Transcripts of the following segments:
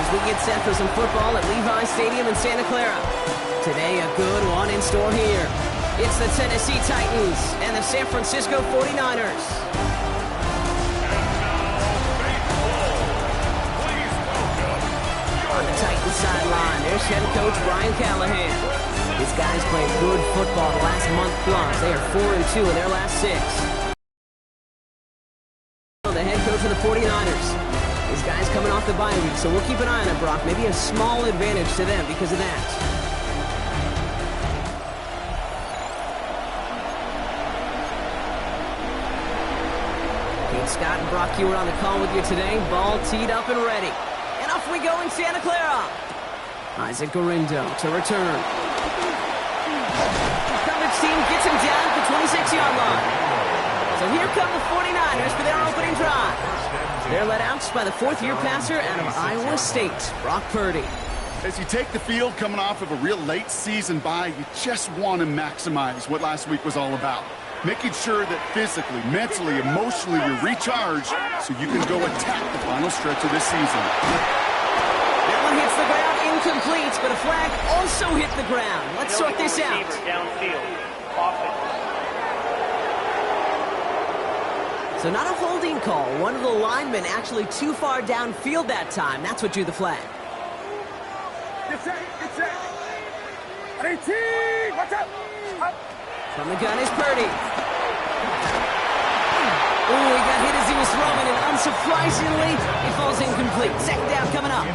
as we get set for some football at Levi Stadium in Santa Clara. Today, a good one in store here. It's the Tennessee Titans and the San Francisco 49ers. On the Titans sideline, there's head coach Brian Callahan. His guys played good football the last month plus. They are 4-2 in their last 6. The head coach of the 49ers. His guys coming off the bye week, so we'll keep an eye on it, Brock. Maybe a small advantage to them because of that. Pete Scott and Brock Hewitt on the call with you today. Ball teed up and ready. And off we go in Santa Clara. Isaac Gorindo to return. Coverage team gets him down at the 26-yard line. So here come the 49ers for their opening drive. They're led out by the fourth-year passer out of Iowa State, Brock Purdy. As you take the field coming off of a real late season bye, you just want to maximize what last week was all about. Making sure that physically, mentally, emotionally you're recharged so you can go attack the final stretch of this season. That one hits the ground incomplete, but a flag also hit the ground. Let's sort this out. So not a holding call. One of the linemen actually too far downfield that time. That's what drew the flag. Get set, get set. 18, watch out. Up. From the gun is Purdy. Ooh, he got hit as he was throwing, and unsurprisingly, it falls incomplete. Second down coming up.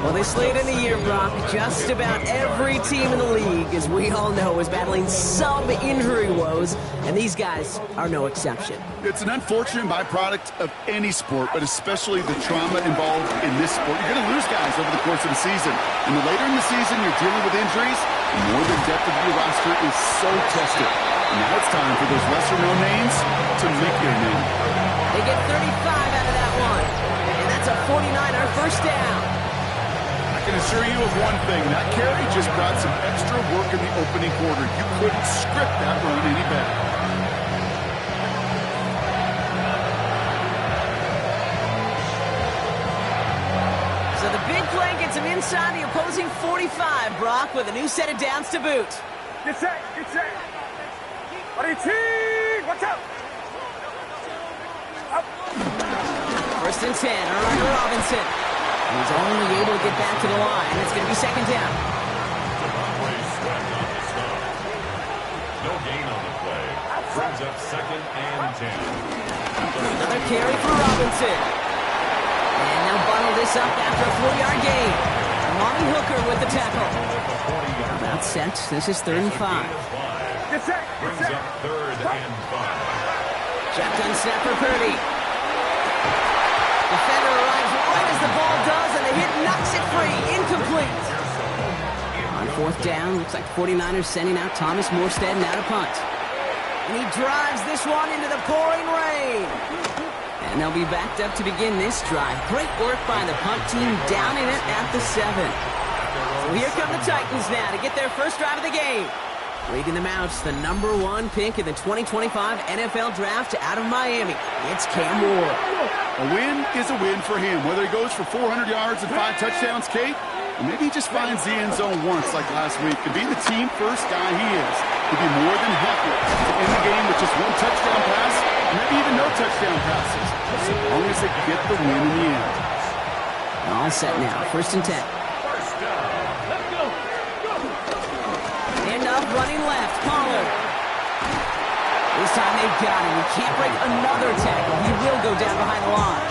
Well, this late in the year, Brock, just about every team in the league, as we all know, is battling some injury woes, and these guys are no exception. It's an unfortunate byproduct of any sport, but especially the trauma involved in this sport. You're going to lose guys over the course of the season. And the later in the season you're dealing with injuries, the more the depth of your roster is so tested. And now it's time for those lesser-known names to make their name. They get 35 out of that one, and that's a 49er first down. I can assure you of one thing, that carry just brought some extra work in the opening quarter. You couldn't script that run any better. So the big play gets him inside the opposing 45, Brock, with a new set of downs to boot. Get set, get set. 18, watch out. Up. First and 10, Ryder Robinson. He's only able to get back to the line. It's going to be second down. No gain on the play. Brings up second and 10. Another carry for Robinson. And they'll bundle this up after a 4-yard gain. Monty Hooker with the tackle. About set. This is 3rd and 5. Get set, Brings up 3rd and 5. Shotgun snap for Purdy. Defender arrives right as the ball does, and the hit knocks it free. Incomplete. On 4th down, looks like 49ers sending out Thomas Morstead now to punt. And he drives this one into the pouring rain. And they'll be backed up to begin this drive. Great work by the punt team, downing it at the 7. So here come the Titans now to get their first drive of the game. Leading them out, the #1 pick in the 2025 NFL Draft out of Miami. It's Cam Ward. A win is a win for him, whether he goes for 400 yards and 5 touchdowns, Kate, or maybe he just finds the end zone once like last week. To be the team-first guy he is, he'd be more than happy to end the game with just 1 touchdown pass, or maybe even no touchdown passes, so long as they get the win in the end. All set now, 1st and 10. End up running left, Pollard. This time they've got him. He can't break another tackle. He will go down behind the line.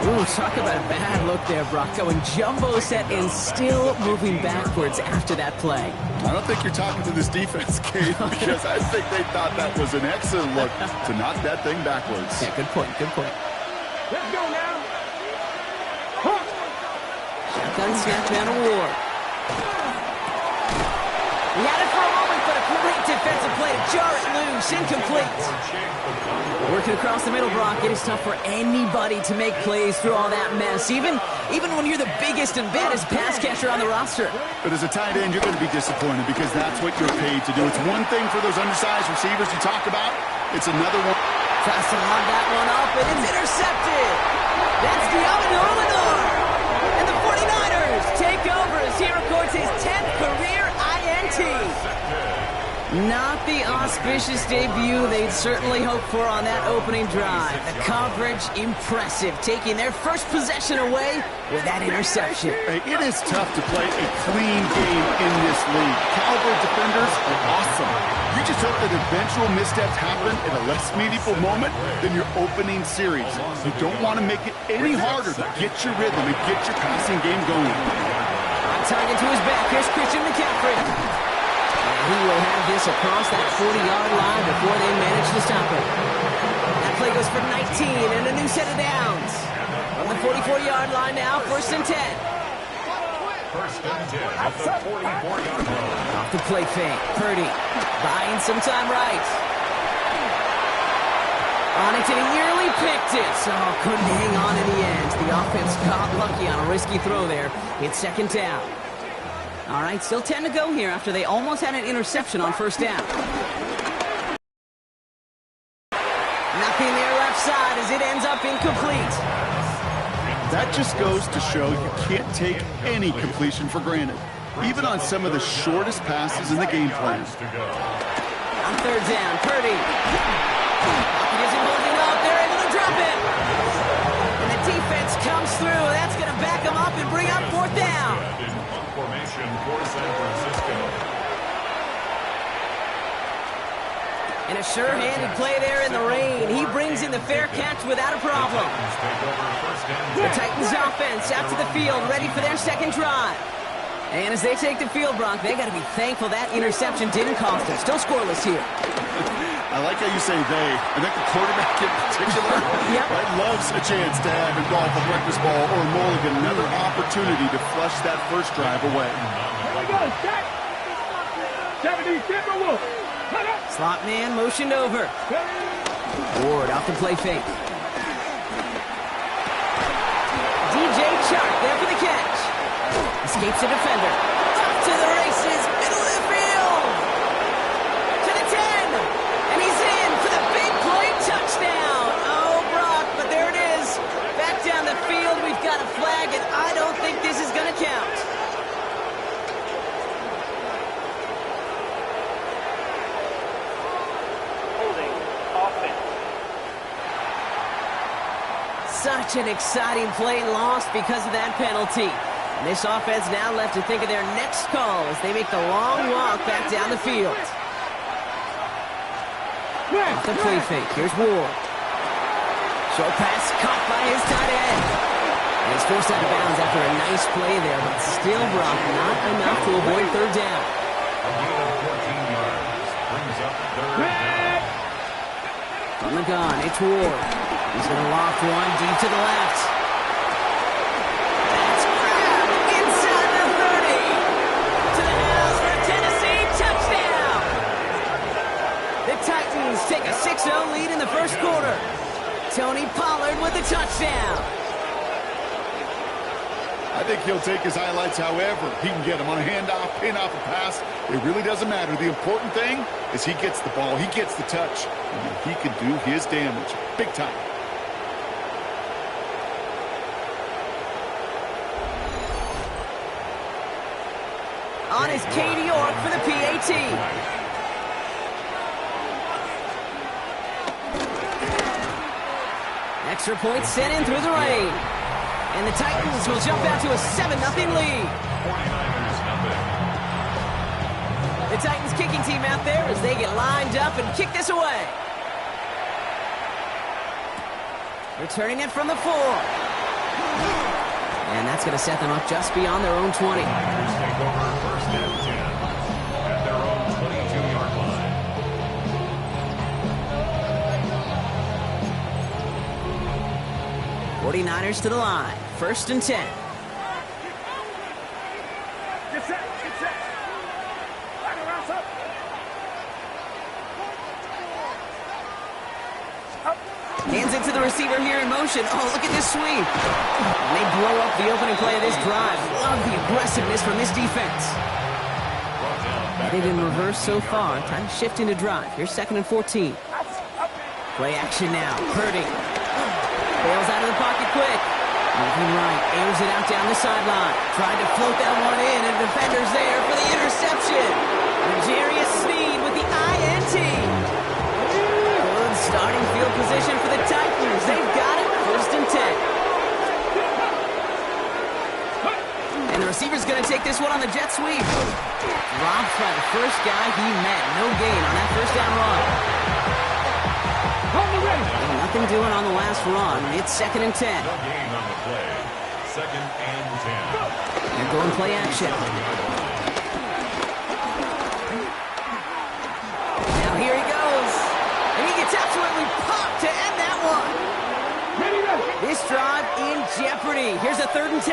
Ooh, talk about a bad look there, Brock. Going jumbo set and still moving backwards after that play. I don't think you're talking to this defense, Kate, because I think they thought that was an excellent look to knock that thing backwards. Yeah, good point, good point. Let's go now. Shotgun snap down to Ward. He had it for a moment, but a great defensive play to jar it loose. Incomplete. Working across the middle, Brock. It is tough for anybody to make plays through all that mess, even when you're the biggest and baddest pass catcher on the roster. But as a tight end, you're going to be disappointed because that's what you're paid to do. It's one thing for those undersized receivers you talk about. It's another one. Tries to log that one up, and it's intercepted. That's Diablo Illinois. over as he records his 10th career INT. Not the auspicious debut they'd certainly hoped for on that opening drive. The coverage, impressive, taking their first possession away with that interception. Hey, it is tough to play a clean game in this league. Caliber defenders are awesome. You just hope that eventual missteps happen at a less meaningful moment than your opening series. You don't want to make it any harder to get your rhythm and get your passing game going. On target to his back, here's Christian McCaffrey. And he will have this across that 40-yard line before they manage to stop it. That play goes for 19 and a new set of downs. From the 44-yard line now, 1st and 10. First and 10 at the 44-yard line. Off the play fake. Purdy buying some time right. On it, and he nearly picked it. So couldn't hang on in the end. The offense got lucky on a risky throw there. It's 2nd down. All right, still 10 to go here after they almost had an interception on 1st down. Nothing there left side as it ends up incomplete. That just goes to show you can't take any completion for granted, even on some of the shortest passes in the game plan. On 3rd down, Purdy. He isn't holding up. They're able to drop it. And the defense comes through. That's going to back them up and bring up 4th down. Formation for San Francisco. And a sure-handed play there in the rain. He brings in the fair catch without a problem. The Titans offense out to the field, ready for their 2nd drive. And as they take the field, Brock, they got to be thankful that interception didn't cost them. Still scoreless here. I like how you say they. I think the quarterback in particular loves a chance to have in golf a breakfast ball or a mulligan, another opportunity to flush that first drive away. Here we go, set. 70, Timberwolf. Slot man motioned over. Ward off the play fake. DJ Chark there for the catch. Escapes the defender. Up to the races, middle of the field. To the 10. And he's in for the big play touchdown. Oh, Brock, but there it is. Back down the field, we've got a flag, and I don't think this is going to count. Such an exciting play lost because of that penalty. And this offense now left to think of their next call as they make the long walk back down the field. Off the play fake. Here's Ward. Short pass caught by his tight end. And he's forced out of bounds after a nice play there, but still, Brock, not enough to avoid 3rd down. A gain of 14 yards brings up 3rd down. From the gun, it's Ward. He's going to loft one deep to the left. That's grabbed inside the 30. To the house for a Tennessee touchdown. The Titans take a 6-0 lead in the 1st quarter. Tony Pollard with the touchdown. I think he'll take his highlights however he can get them on a handoff, pin off a pass. It really doesn't matter. The important thing is he gets the ball, he gets the touch, and he can do his damage big time. On is Katie York for the PAT. Extra point sent in through the rain. And the Titans will jump out to a 7-0 lead. 49ers nothing. The Titans kicking team out there as they get lined up and kick this away. Returning it from the 4. And that's going to set them up just beyond their own 20. Niners take over 1st and 10 at their own 22-yard line. '49ers to the line. 1st and 10. Get set, get set. Back around, up. Hands it to the receiver here in motion. Oh, look at this sweep. And they blow up the opening play of this drive. Love the aggressiveness from this defense. Headed in reverse so far. Time to shift into drive. Here's 2nd and 14. Play action now. Purdy. Bails out of the pocket quick. Moving right, airs it out down the sideline. Tried to float that one in, and defender's there for the interception. L'Jarius Sneed with the INT. Good starting field position for the Titans. They've got it, 1st and 10. And the receiver's going to take this one on the jet sweep. Dropped by the first guy he met. No gain on that 1st down run. And nothing doing on the last run. It's 2nd and 10. No gain on the play. 2nd and 10. They're going play action. Now here he goes. And he gets absolutely popped to end that one. This drive in jeopardy. Here's a 3rd and 10.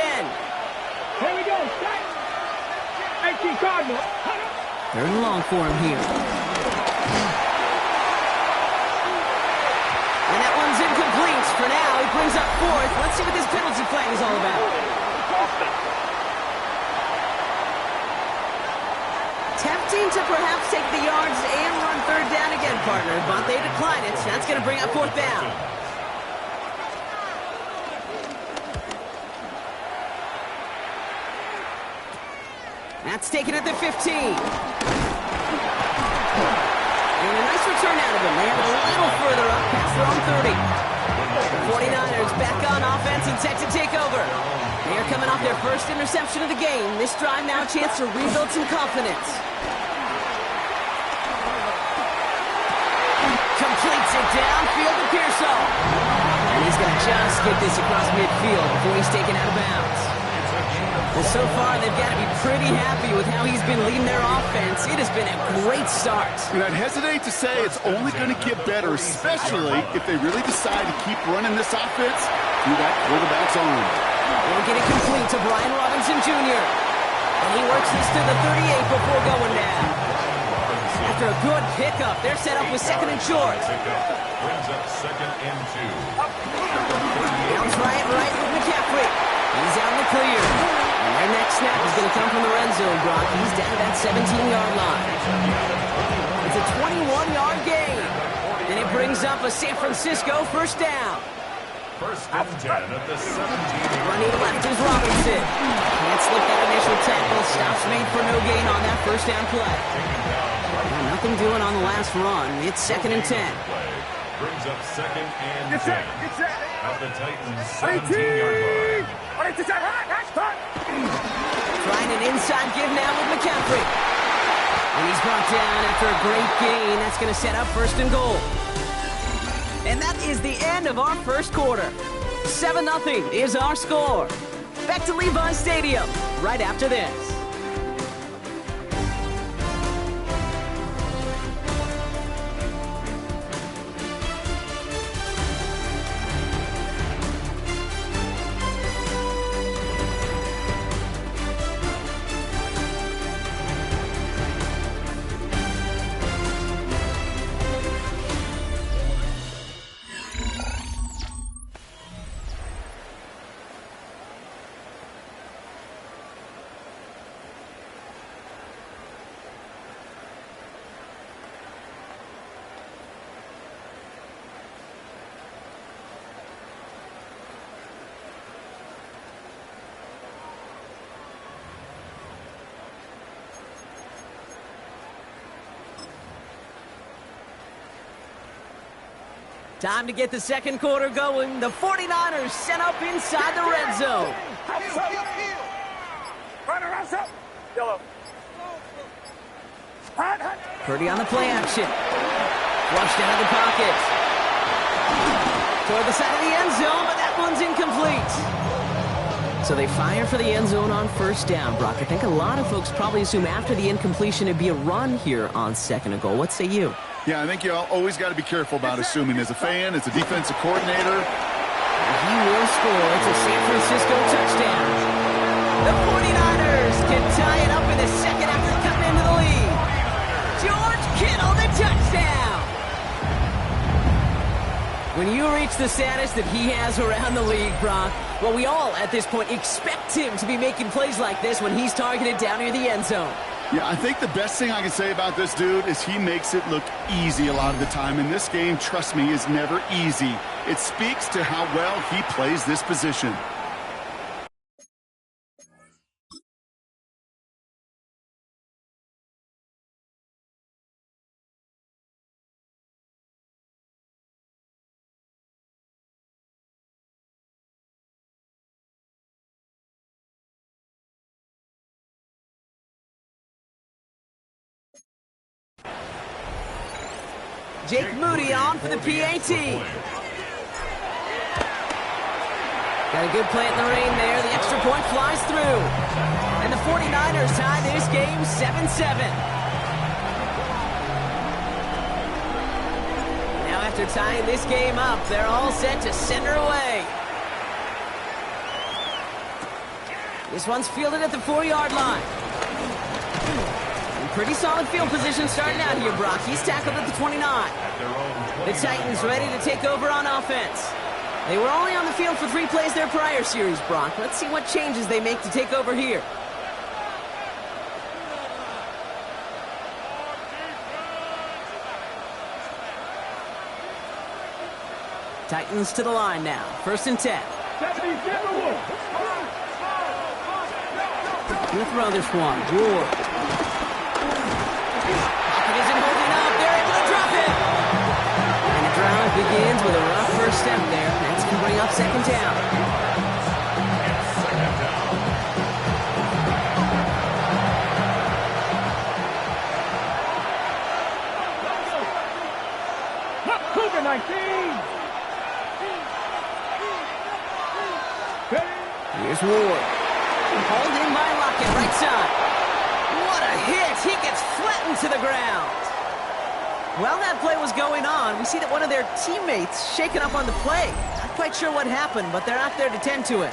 Here we go. 18 Cardinal. 3rd and long for him here. And that one's incomplete. For now, he brings up 4th. Let's see what this penalty flag is all about. Tempting to perhaps take the yards and run 3rd down again, partner, but they decline it. That's going to bring up 4th down. That's taken at the 15. And a nice return out of him. They have it a little further up past their own 30. The 49ers back on offense and set to take over. They are coming off their first interception of the game. This drive now a chance to rebuild some confidence. Completes it downfield to Pearsall. And he's going to just get this across midfield before he's taken out of bounds. Well, so far, they've got to be pretty happy with how he's been leading their offense. It has been a great start. And I'd hesitate to say it's only going to get better, especially if they really decide to keep running this offense through that quarterback's arm. They'll get it complete to Brian Robinson Jr. And he works this to the 38 before going down. After a good pickup, they're set up with 2nd and short. Brings up 2nd and 2. Bounce right with McCaffrey. He's out in the clear. And their next snap is going to come from the red zone, Brock. He's down to that 17-yard line. It's a 21-yard gain. And it brings up a San Francisco 1st down. 1st and 10 at the 17. Running left is Robinson. Can't slip that initial tackle. Stops made for no gain on that 1st down play. And nothing doing on the last run. It's 2nd and 10. Brings up 2nd and 10. Get set. At the Titans' 17-yard line. Trying an inside give now with McCaffrey. And he's brought down after a great gain. That's going to set up 1st and goal. And that is the end of our 1st quarter. 7-0 is our score. Back to Levi's Stadium right after this. Time to get the 2nd quarter going. The 49ers set up inside the red zone. Yellow. Purdy on the play action. Flushed out of the pocket. Toward the side of the end zone, but that one's incomplete. So they fire for the end zone on 1st down, Brock. I think a lot of folks probably assume after the incompletion it'd be a run here on 2nd and goal. What say you? Yeah, I think you always got to be careful about assuming. As a fan, as a defensive coordinator, he will score. It's a San Francisco touchdown. The 49ers can tie it up in the 2nd after coming into the lead. George Kittle, the touchdown. When you reach the status that he has around the league, Brock, well, we all at this point expect him to be making plays like this when he's targeted down near the end zone. yeah, I think the best thing I can say about this dude is he makes it look easy a lot of the time. And this game, trust me, is never easy. It speaks to how well he plays this position. Jake Moody on for the PAT. Got a good play in the rain there. The extra point flies through. And the 49ers tie this game 7-7. Now after tying this game up, they're all set to center away. This one's fielded at the 4-yard line. And pretty solid field position starting out here, Brock. He's tackled at the 29. The Titans ready to take over on offense. They were only on the field for 3 plays their prior series, Brock. Let's see what changes they make to take over here. Titans to the line now. 1st and 10. Gonna throw this one. Ward. Pocket isn't holding up. They're able to drop it. And the drive begins with a rough first step there. That's going to bring up 2nd down. Cougar 19. Here's Ward. Hauled in by Lockett, right side. What a hit! He gets flattened to the ground. While that play was going on, we see that one of their teammates shaken up on the play. Not quite sure what happened, but they're out there to tend to it.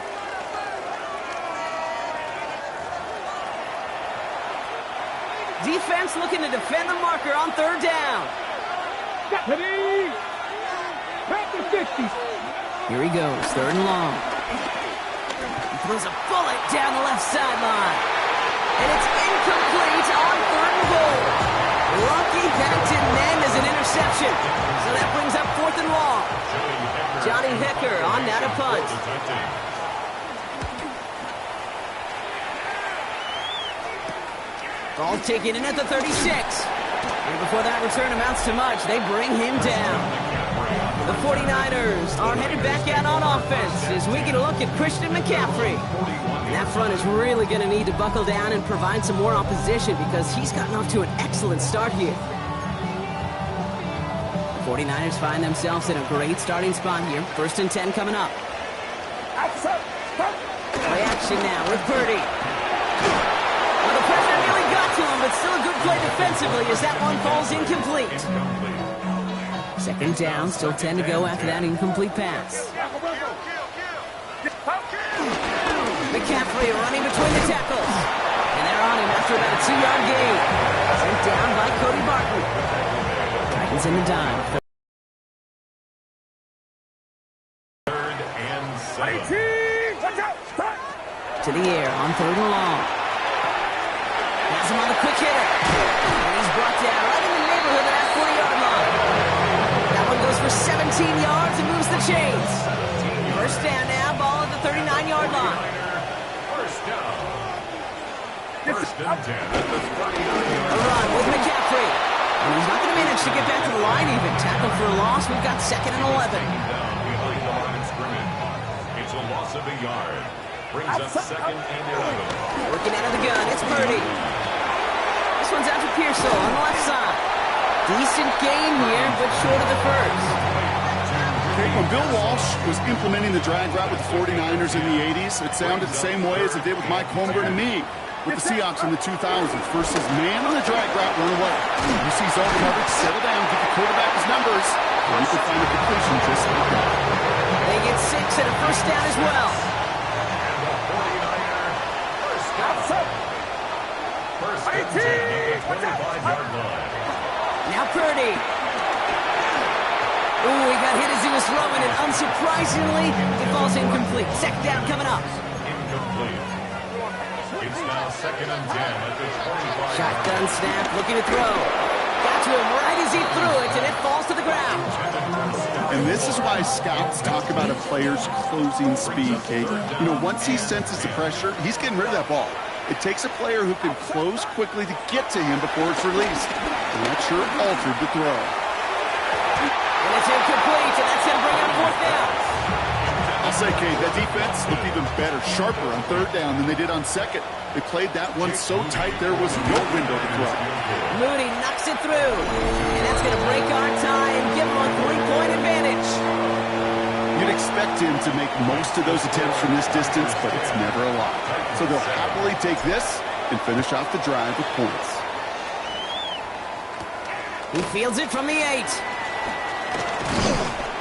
Defense looking to defend the marker on 3rd down. Here he goes, 3rd and long. Throws a bullet down the left sideline. And it's incomplete on 3rd and goal. Lucky that didn't end as an interception. So that brings up 4th and long. Johnny Hecker on now to punt. Ball taken in at the 36. And before that return amounts to much, they bring him down. The 49ers are headed back out on offense as we get a look at Christian McCaffrey. And that front is really going to need to buckle down and provide some more opposition because he's gotten off to an excellent start here. The 49ers find themselves in a great starting spot here. 1st and 10 coming up. Play action now with Purdy. Well, the pressure nearly got to him, but still a good play defensively as that one falls incomplete. 2nd down, still 10 to go after that incomplete pass. McCaffrey running between the tackles. And they're on him after about a 2-yard gain. Sent down by Cody Barton. Titans in the dime. 3rd and 7. To the air on 3rd and long. Has him on the quick hitter. And he's brought down right in the neighborhood of that 40-yard line. That one goes for 17 yards and moves the chains. 1st down now, ball at the 39-yard line. 1st and 10 at the 39-yard A run with McCaffrey. And he's not going to manage to get back to the line even. Tackle for a loss. We've got 2nd and 11. Down behind the line of scrimmage. It's a loss of a yard. Brings up 2nd and 11. Working out of the gun. It's Purdy. This one's out to Pearsall on the left side. Decent gain here, but short of the first. When Bill Walsh was implementing the drag route with the 49ers in the 80s, it sounded the same way as it did with Mike Holmgren and me with the Seahawks in the 2000s. Versus man on the drag route, run away. You see zone coverage, settle down, give the quarterback his numbers, and you can find a completion just like that. They get 6 and a 1st down as well. First and 10 at the 25-yard line. Now Purdy. Ooh, he got hit as he was throwing, and unsurprisingly, it falls incomplete. 2nd down coming up. Incomplete. It's now 2nd and 10 at the 25. Shotgun snap, looking to throw. Got to him right as he threw it, and it falls to the ground. And this is why scouts talk about a player's closing speed, Kate. You know, once he senses the pressure, he's getting rid of that ball. It takes a player who can close quickly to get to him before it's released. And that sure altered the throw. And it's incomplete, and that's going to bring up 4th down. I'll say, Kate, that defense looked even better, sharper on third down than they did on second. They played that one so tight there was no window to throw. Mooney knocks it through. And that's going to break our tie and give him a 3-point advantage. You'd expect him to make most of those attempts from this distance, but it's never a lot. So they'll happily take this and finish off the drive with points. He fields it from the 8.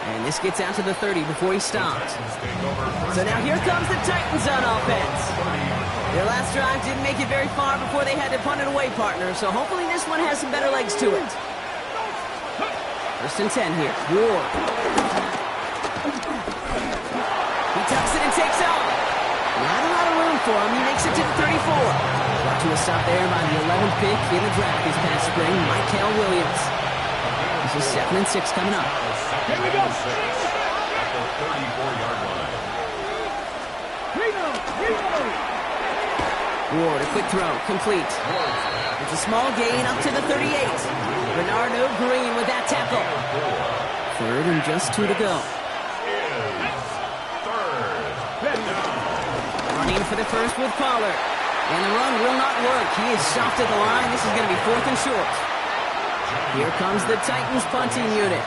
And this gets out to the 30 before he stops. So now here comes the Titans on offense. Their last drive didn't make it very far before they had to punt it away, partner. So hopefully this one has some better legs to it. 1st and 10 here. Ward. He tucks it and takes off. Not a lot of room for him. He makes it to the 34. Brought to a stop there by the 11th pick in the draft this past spring, Michael Williams. This is 2nd and 6 coming up. Here we go. At the 34-yard line. Ward, a quick throw, complete. It's a small gain up to the 38. Bernardo Green with that tackle. 3rd and just 2 to go. Running for the first with Pollard. And the run will not work. He is soft at the line. This is going to be 4th and short. Here comes the Titans punting unit.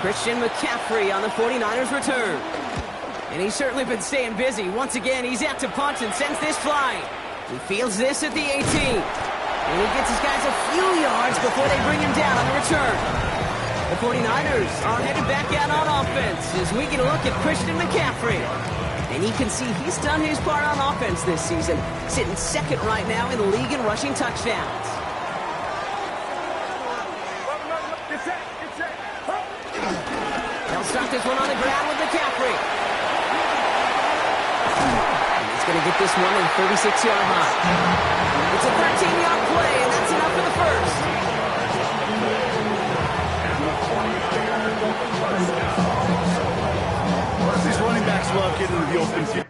Christian McCaffrey on the 49ers return. And he's certainly been staying busy. Once again, he's out to punt and sends this flying. He fields this at the 18. And he gets his guys a few yards before they bring him down on the return. The 49ers are headed back out on offense as we get a look at Christian McCaffrey. And you can see he's done his part on offense this season, sitting 2nd right now in the league in rushing touchdowns. They'll start this one on the ground with McCaffrey. And he's going to get this one in 36-yard line. It's a 13-yard play, and that's enough for the first. These running backs love getting into the open field.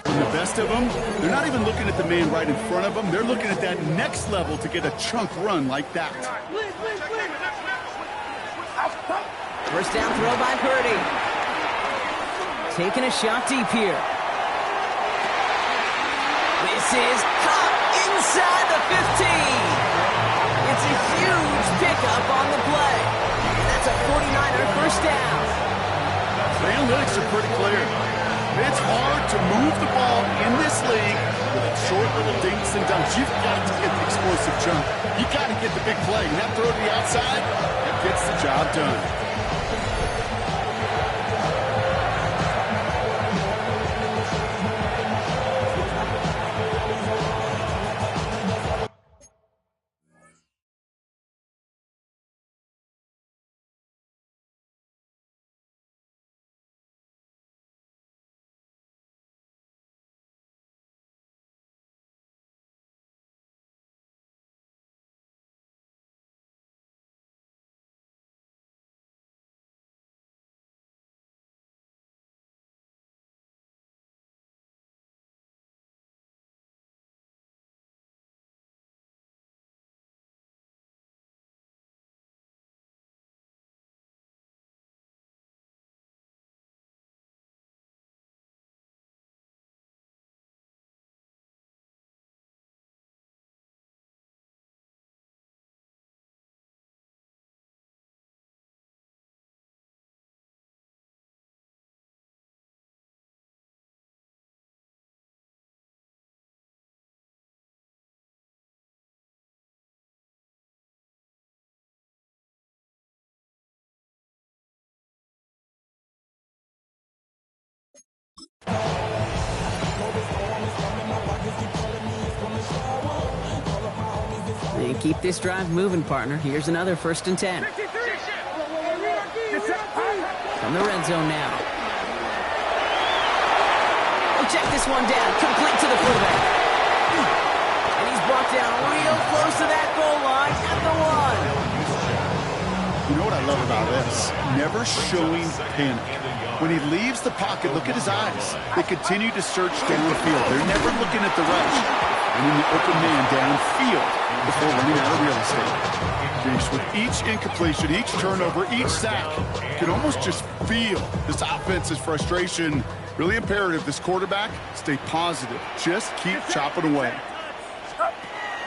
And the best of them, they're not even looking at the man right in front of them. They're looking at that next level to get a chunk run like that. First down throw by Purdy. Taking a shot deep here. This is caught inside the 15. It's a huge pickup on the play. And that's a 49er first down. The analytics are pretty clear. It's hard to move the ball in this league with short little dinks and dunks. You've got to get the explosive jump. You've got to get the big play. And that throw to the outside, that gets the job done. keep this drive moving, partner. Here's another 1st and 10. From the red zone now. He'll check this one down. Complete to the fullback. And he's brought down real close to that goal line at the 1. You know what I love about this? Never showing panic. When he leaves the pocket, look at his eyes. They continue to search downfield. They're never looking at the rush. And in the open man downfield before running out of real estate. Jeez, with each incompletion, each turnover, each sack, you can almost just feel this offense's frustration. Really imperative, this quarterback, stay positive. Just keep chopping away.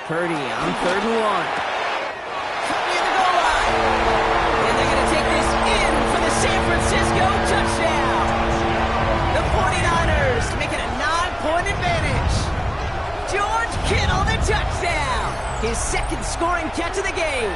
Purdy on 3rd and 1. Cut near the goal line. And they're going to take this in for the San Francisco touchdown. The 49ers make it a 9-point advantage. George Kittle, the touchdown. His 2nd scoring catch of the game.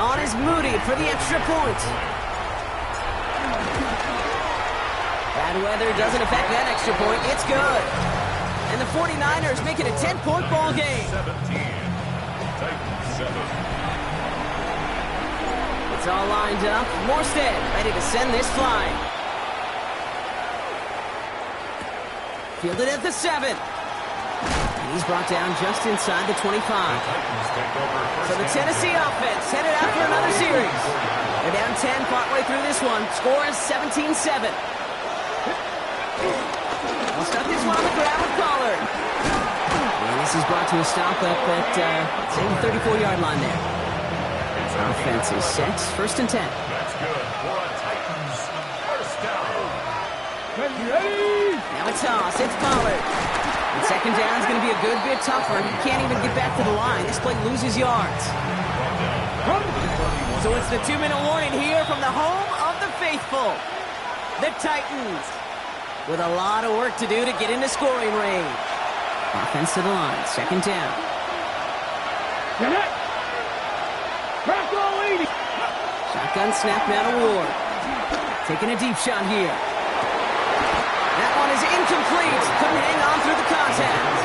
On is Moody for the extra point. Bad weather doesn't affect that extra point. It's good. And the 49ers make it a 10-point ball game. 17. Titans 7. It's all lined up. Morstead ready to send this flying. Fielded at the 7. And he's brought down just inside the 25. So the Tennessee offense headed out for another series. They're down 10 partway through this one. Score is 17-7. We'll start this one on the ground with Pollard. And this is brought to a stop up at, say, the 34-yard line there. Offense is set. 1st and 10. That's good for a Titans 1st down. Now a toss. It's Pollard. And 2nd down is going to be a good bit tougher. He can't even get back to the line. This play loses yards. So it's the 2-minute warning here from the home of the faithful. The Titans. With a lot of work to do to get into scoring range. Offense to the line. 2nd down. Shotgun snap now to Ward. Taking a deep shot here. That one is incomplete. Couldn't hang on through the contact.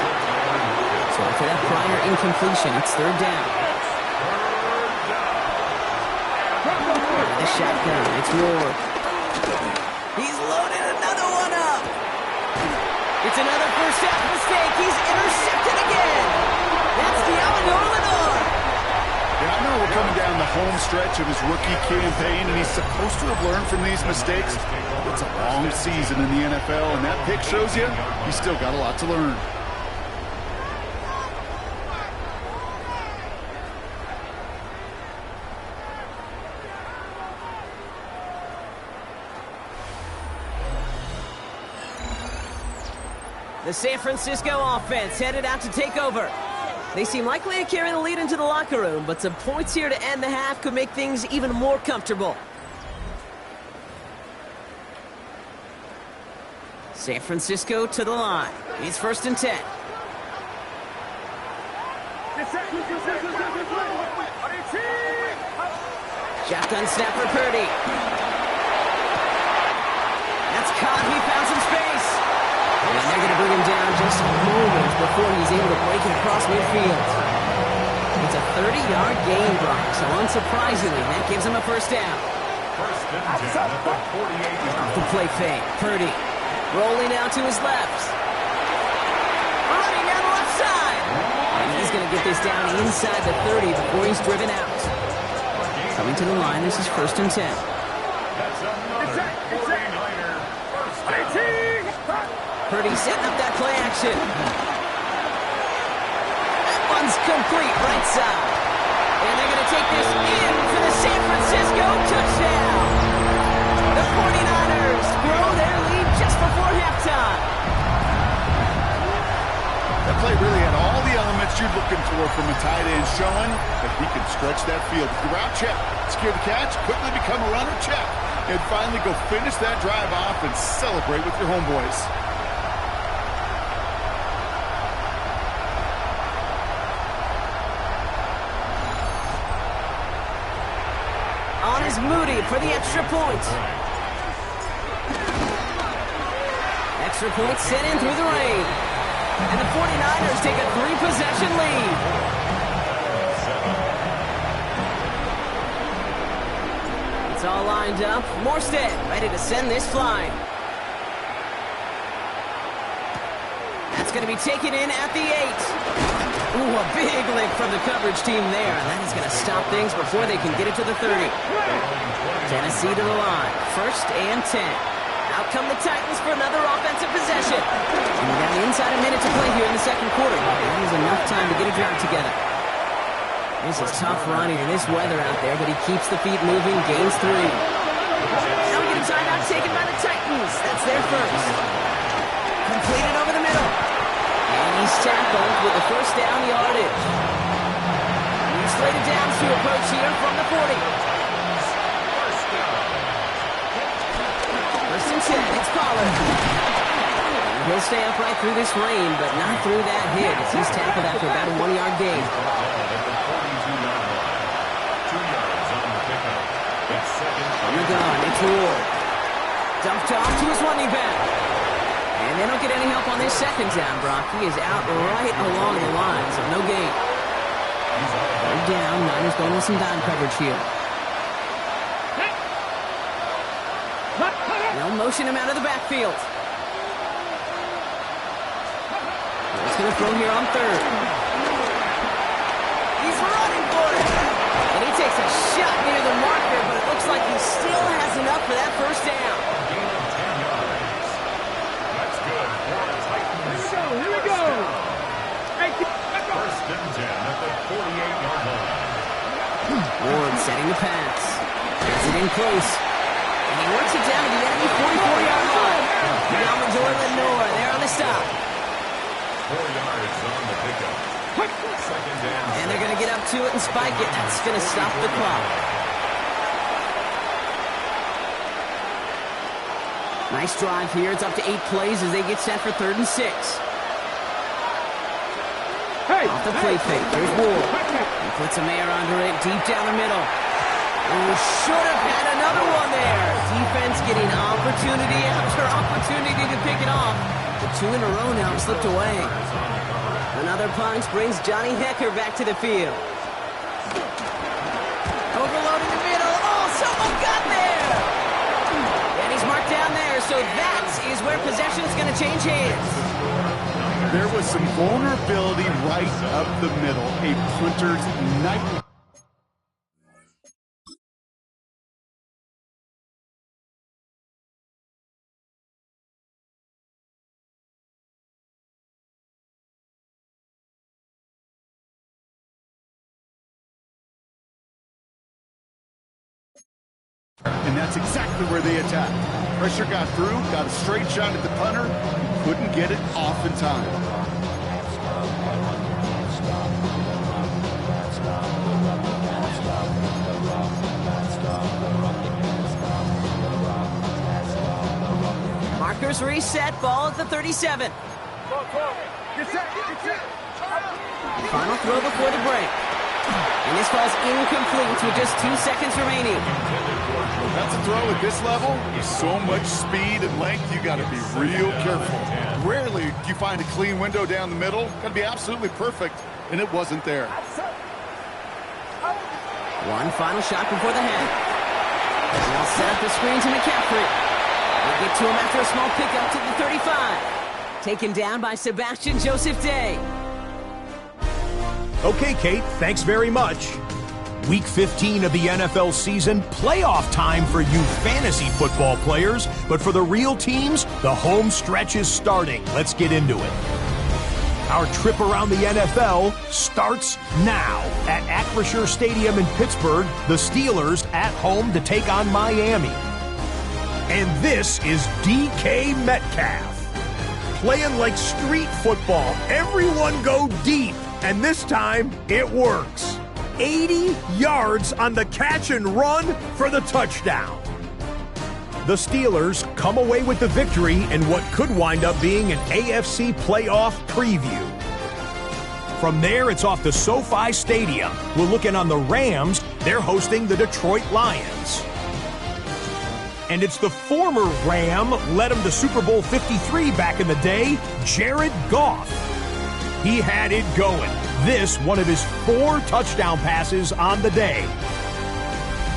So after that prior incompletion, it's 3rd down. The shotgun. It's Ward. He's loaded another one up. It's another 1st half mistake. He's intercepted again. That's Diallo Lenore. Yeah, I know we're coming down the home stretch of his rookie campaign, and he's supposed to have learned from these mistakes. It's a long season in the NFL, and that pick shows you he's still got a lot to learn. The San Francisco offense headed out to take over. They seem likely to carry the lead into the locker room, but some points here to end the half could make things even more comfortable. San Francisco to the line. It's 1st and 10. Shotgun snap for Purdy. That's caught. He found some space. And they're going to bring him down just moments before he's able to break it across midfield. It's a 30-yard gain, Brock, so unsurprisingly, that gives him a 1st down. 1st and 10 at the 48-yard The play fake. Purdy rolling out to his left. Running down the left side. And he's going to get this down inside the 30 before he's driven out. Coming to the line, this is 1st and 10. That's another 49er 1st down. Purdy setting up that play action. That one's complete right side. And they're going to take this in for the San Francisco touchdown. The 49ers grow their lead just before halftime. That play really had all the elements you're looking for from a tight end, showing that he can stretch that field. The route check, secure the catch, quickly become a runner check, and finally go finish that drive off and celebrate with your homeboys. is Moody for the extra point. Extra point sent in through the rain. And the 49ers take a 3-possession lead. It's all lined up. Morstead ready to send this flying. That's going to be taken in at the 8. Ooh, a big lick from the coverage team there. And that is going to stop things before they can get it to the 30. Tennessee to the line. 1st and 10. Out come the Titans for another offensive possession. And we got inside a minute to play here in the second quarter. That is enough time to get a drive together. This is tough running in this weather out there, but he keeps the feet moving, gains 3. Now we get a timeout taken by the Titans. That's their first. Completed over the middle. And he's tackled with the first down yardage. He's slated down to approach here from the 40. First and 10, it's Pollard. He'll stay upright through this rain, but not through that hit as he's tackled after about a 1-yard gain. You're gone. It's Ward. Dumped off to his running back. And they don't get any help on this second down, Brock. He is out right along the line, so no gain. They're down. Niners going with some dime coverage here. They'll motion him out of the backfield. He's going to throw here on 3rd. He's running for it. And he takes a shot near the marker, but it looks like he still has enough for that first down. That's good for a Titans. Here we go. First and 10 at the 48-yard line. Ward setting the pass. Gets it in close. And he works it down to the enemy 44-yard line. Now Lenore there on the stop. 4 yards on the pickup. Second down. And they're going to get up to it and spike it. That's going to stop the clock. Nice drive here. It's up to 8 plays as they get set for 3rd and 6. Off the play fake. Here's Ward. He puts a Mayer under it deep down the middle. Oh, should have had another one there. Defense getting opportunity after opportunity to pick it off. The 2 in a row now have slipped away. Another punch brings Johnny Hecker back to the field. Overload in the middle. Oh, someone got there. And he's marked down there, so that is where possession is going to change hands. There was some vulnerability right up the middle. A punter's nightmare. And that's exactly where they attacked. Pressure got through, got a straight shot at the punter, couldn't get it off in time. Markers reset, ball at the 37. Get set. Final throw before the break. And this falls incomplete with just 2 seconds remaining. That's a throw at this level. With so much speed and length, you got to be real careful. Rarely do you find a clean window down the middle. Got to be absolutely perfect, and it wasn't there. One final shot before the half. And they'll set up the screen to McCaffrey. They get to him after a small pickup to the 35. Taken down by Sebastian Joseph Day. Okay, Kate, thanks very much. Week 15 of the NFL season, playoff time for you fantasy football players. But for the real teams, the home stretch is starting. Let's get into it. Our trip around the NFL starts now. At Acrisure Stadium in Pittsburgh, the Steelers at home to take on Miami. And this is DK Metcalf. Playing like street football. Everyone go deep. And this time, it works. 80 yards on the catch and run for the touchdown. The Steelers come away with the victory in what could wind up being an AFC playoff preview. From there, it's off to SoFi Stadium. We're looking on the Rams. They're hosting the Detroit Lions. And it's the former Ram, led him to Super Bowl 53 back in the day, Jared Goff. He had it going. This, one of his 4 touchdown passes on the day.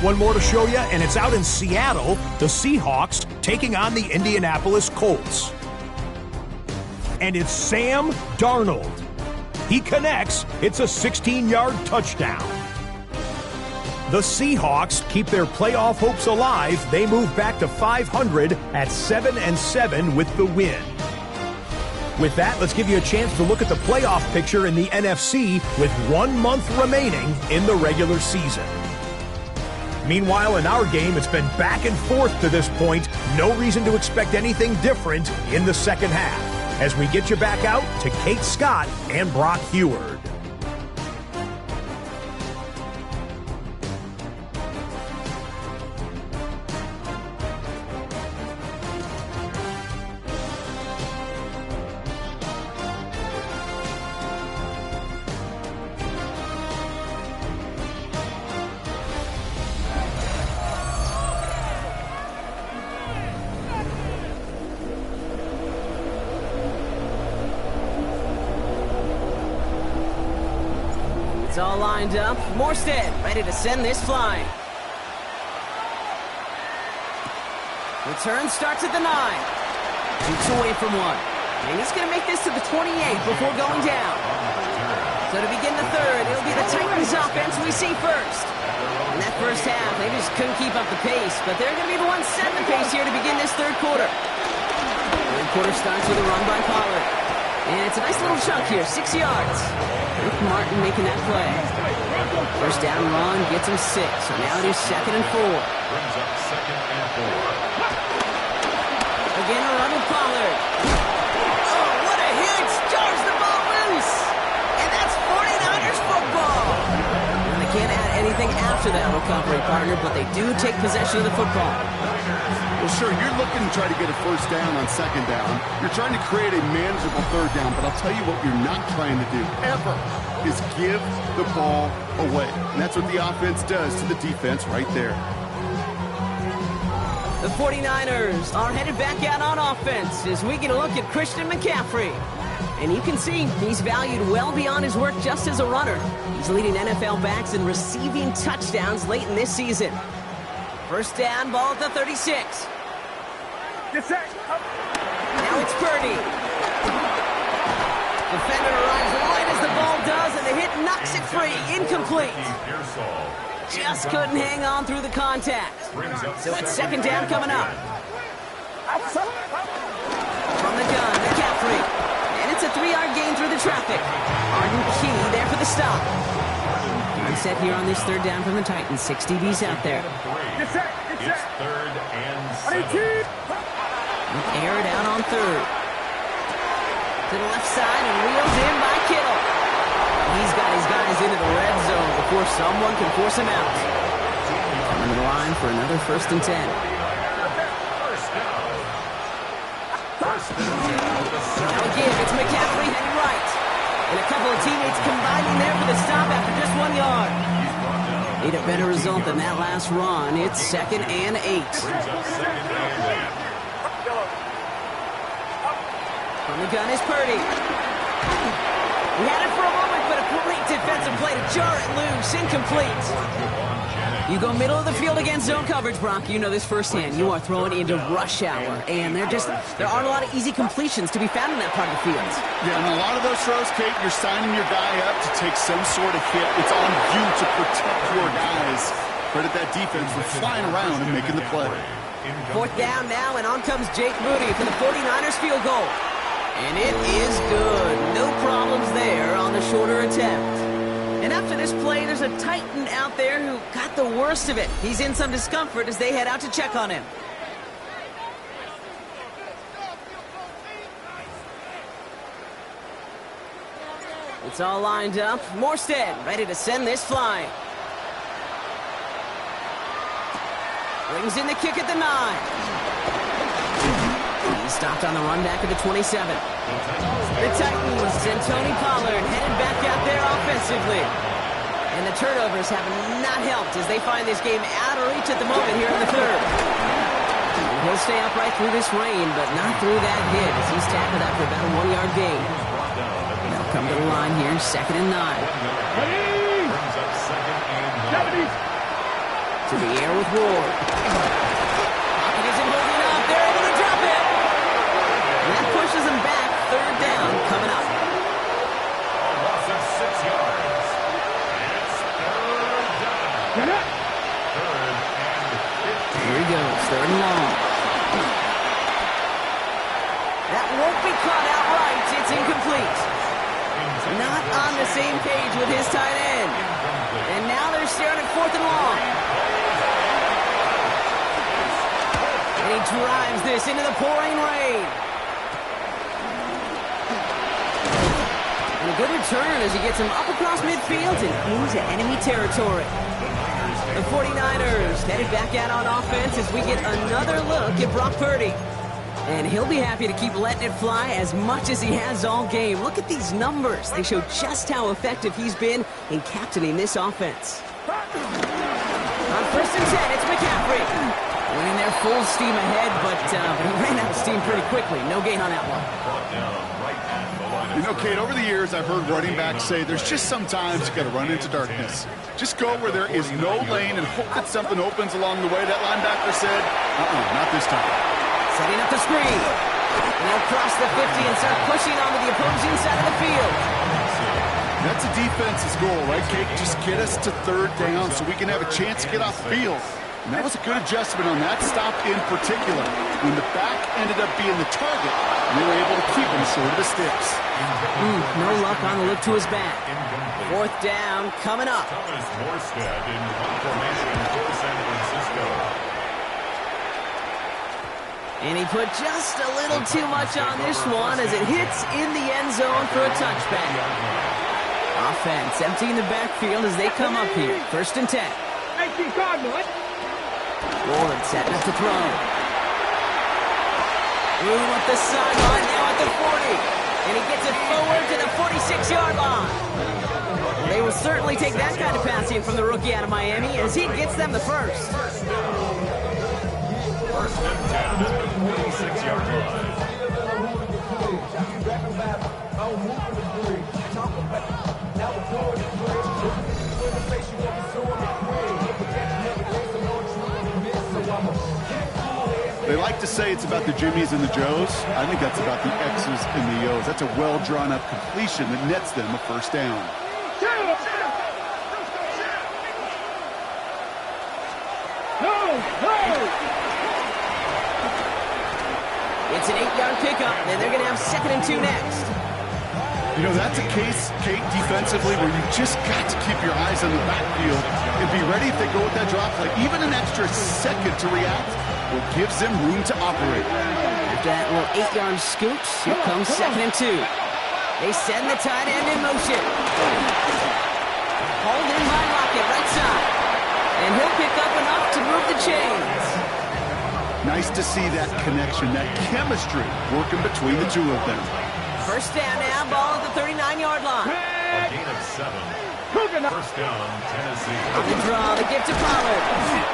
One more to show you, and it's out in Seattle, the Seahawks taking on the Indianapolis Colts. And it's Sam Darnold. He connects. It's a 16-yard touchdown. The Seahawks keep their playoff hopes alive. They move back to 500 at 7-7 with the win. With that, let's give you a chance to look at the playoff picture in the NFC with 1 month remaining in the regular season. Meanwhile, in our game, it's been back and forth to this point. No reason to expect anything different in the second half. As we get you back out to Kate Scott and Brock Heward. All lined up. Morstead ready to send this flying. Return starts at the 9. Shoots away from one. And he's going to make this to the 28 before going down. So to begin the third, it'll be the Titans offense we see first. In that first half, they just couldn't keep up the pace, but they're going to be the ones setting the pace here to begin this third quarter. Third quarter starts with a run by Pollard. And it's a nice little chunk here, 6 yards. Rick Martin making that play. First down run gets him 6. So now it is 2nd and 4. Brings up 2nd and 4. Again a run with Pollard. Oh, what a hit! Jars the ball loose! And that's 49ers football! And they can't add anything after that recovery, partner, but they do take possession of the football. Well, sure, you're looking to try to get a first down on 2nd down. You're trying to create a manageable 3rd down, but I'll tell you what you're not trying to do, ever, is give the ball away. And that's what the offense does to the defense right there. The 49ers are headed back out on offense as we get a look at Christian McCaffrey. And you can see he's valued well beyond his work just as a runner. He's leading NFL backs in receiving touchdowns late in this season. First down, ball at the 36. Get set. Now it's Purdy. Defender arrives right as the ball does, and the hit knocks it free. Incomplete. Just couldn't hang on through the contact. So it's 2nd down coming up. From the gun, McCaffrey. And it's a 3-yard gain through the traffic. Arden Key there for the stop. Set here on this 3rd down from the Titans. 6 DBs out there. Get set. It's 3rd and 7. Aired out on 3rd. To the left side and reeled in by Kittle. He's got his guys into the red zone before someone can force him out. Coming to the line for another 1st and 10. Now again, it's McCaffrey heading right. And a couple of teammates combining there for the stop after just 1 yard. Need a better result than that last run. It's 2nd and 8. From the gun is Purdy. He had it for a moment, but a great defensive play to jar it loose. Incomplete. You go middle of the field against zone coverage, Brock. You know this firsthand. You are throwing into rush hour, and there aren't a lot of easy completions to be found in that part of the field. Yeah, and a lot of those throws, Kate, you're signing your guy up to take some sort of hit. It's on you to protect your guys. Credit that defense for flying around and making the play. 4th down now, and on comes Jake Moody for the 49ers field goal. And it is good. No problems there on the shorter attempt. And after this play, there's a Titan out there who got the worst of it. He's in some discomfort as they head out to check on him. It's all lined up. Morstead ready to send this flying. Brings in the kick at the 9. He's stopped on the run back at the 27. The Titans and Tony Pollard headed back out there offensively. And the turnovers have not helped as they find this game out of reach at the moment here in the 3rd. He'll stay upright through this rain, but not through that hit as he's tackled out for about a 1-yard gain. They'll come to the line here, 2nd and 9. To the air with Ward. Pocket isn't holding up. They're able to drop it. And that pushes him back. 3rd down coming up. A loss of 6 yards. It's 3rd down. 3rd and 15. Here he goes, 3rd and long. That won't be caught outright. It's incomplete. Not on the same page with his tight end. And now they're staring at 4th and long. And he drives this into the pouring rain. And a good return as he gets him up across midfield and into enemy territory. The 49ers headed back out on offense as we get another look at Brock Purdy. And he'll be happy to keep letting it fly as much as he has all game. Look at these numbers. They show just how effective he's been in captaining this offense. On 1st and 10, it's McCaffrey. Winning there full steam ahead, but he ran out of steam pretty quickly. No gain on that one. You know, Kate, over the years, I've heard running backs say there's just sometimes you got to run into darkness. Just go where there is no lane and hope that something opens along the way. That linebacker said, not this time. Setting up the screen. And they'll cross the 50 and start pushing onto the opposing side of the field. That's a defense's goal, right, Kate? Just get us to 3rd down so we can have a chance to get off the field. And that was a good adjustment on that stop in particular. When the back ended up being the target, they were able to keep him short of the sticks. No luck on the look to his back. 4th down coming up. Thomas Morstead in formation for San Francisco. And he put just a little too much on this one as it hits in the end zone for a touchback. Offense emptying the backfield as they come up here. 1st and 10. Ward setting up to throw. Room up the sideline, now at the 40. And he gets it forward to the 46-yard line. They will certainly take that kind of passing from the rookie out of Miami as he gets them the first. 1st and 10 at the 46-yard line. They like to say it's about the Jimmies and the Joes. I think that's about the X's and the O's. That's a well-drawn-up completion that nets them a 1st down. It's an 8-yard pickup, and they're going to have 2nd and 2 next. You know, that's a case, Kate, defensively, where you just got to keep your eyes on the backfield and be ready if they go with that drop play. Even an extra second to react will gives them room to operate. After that little 8-yard scoot, here comes 2nd and 2. They send the tight end in motion. Hauled in by Lockett, right side. And he'll pick up enough to move the chains. Nice to see that connection, that chemistry working between the two of them. 1st down now, ball at the 39-yard line. A gain of 7. 1st down, Tennessee. On the draw, the gift to Pollard.